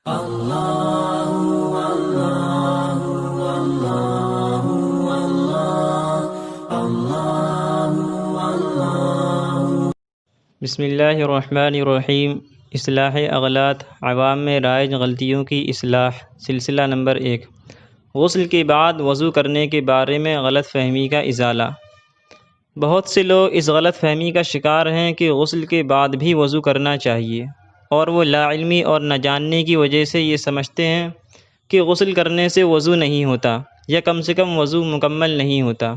بسم اللہ الرحمن الرحیم۔ اصلاح اغلاط، عوام میں رائج غلطیوں کی اصلاح، سلسلہ نمبر 1۔ غسل کے بعد وضو کرنے کے بارے میں غلط فہمی کا ازالہ۔ بہت سے لوگ اس غلط فہمی کا شکار ہیں کہ غسل کے بعد بھی وضو کرنا چاہیے، اور وہ لا علمی اور نہ جاننے کی وجہ سے یہ سمجھتے ہیں کہ غسل کرنے سے وضو نہیں ہوتا، یا کم سے کم وضو مکمل نہیں ہوتا،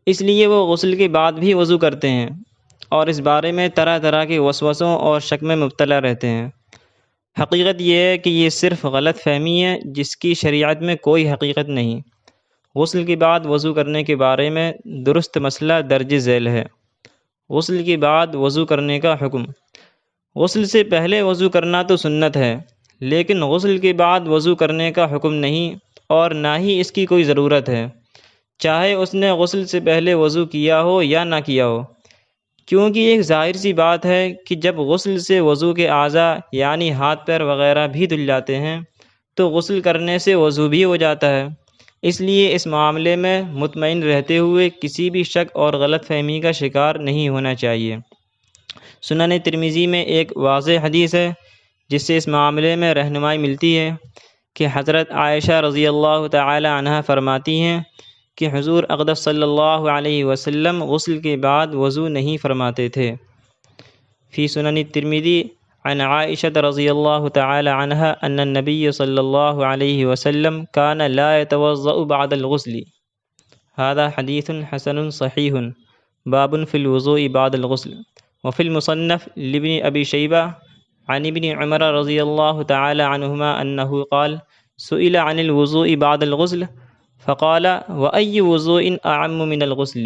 اس لیے وہ غسل کے بعد بھی وضو کرتے ہیں، اور اس بارے میں طرح طرح کے وسوسوں اور شک میں مبتلا رہتے ہیں۔ حقیقت یہ ہے کہ یہ صرف غلط فہمی ہے جس کی شریعت میں کوئی حقیقت نہیں۔ غسل کے بعد وضو کرنے کے بارے میں درست مسئلہ درج ذیل ہے۔ غسل کے بعد وضو کرنے کا حکم۔ غسل سے پہلے وضو کرنا تو سنت ہے، لیکن غسل کے بعد وضو کرنے کا حکم نہیں، اور نہ ہی اس کی کوئی ضرورت ہے، چاہے اس نے غسل سے پہلے وضو کیا ہو یا نہ کیا ہو، کیونکہ ایک ظاہر سی بات ہے کہ جب غسل سے وضو کے اعضاء یعنی ہاتھ پیر وغیرہ بھی دھل جاتے ہیں تو غسل کرنے سے وضو بھی ہو جاتا ہے۔ اس لیے اس معاملے میں مطمئن رہتے ہوئے کسی بھی شک اور غلط فہمی کا شکار نہیں ہونا چاہیے۔ سنن ترمذی میں ایک واضح حدیث ہے جس سے اس معاملے میں رہنمائی ملتی ہے کہ حضرت عائشہ رضی اللہ تعالی عنہا فرماتی ہیں کہ حضور اقدس صلی اللہ علیہ وسلم غسل کے بعد وضو نہیں فرماتے تھے۔ فی سنن الترمذی عن عائشہ رضی اللہ تعالی عنہا ان النبی صلی اللہ علیہ وسلم کان لا يتوضأ بعد الغسل۔ هذا حدیث حسن صحیح باب فی الوضوء بعد الغسل۔ وفی المصنف لابن ابی شیبہ عن ابن عمر رضی اللہ تعالی عنہما انہ قال سئل عن الوضوء بعد الغسل فقال وأي وضوء أعم من الغسل۔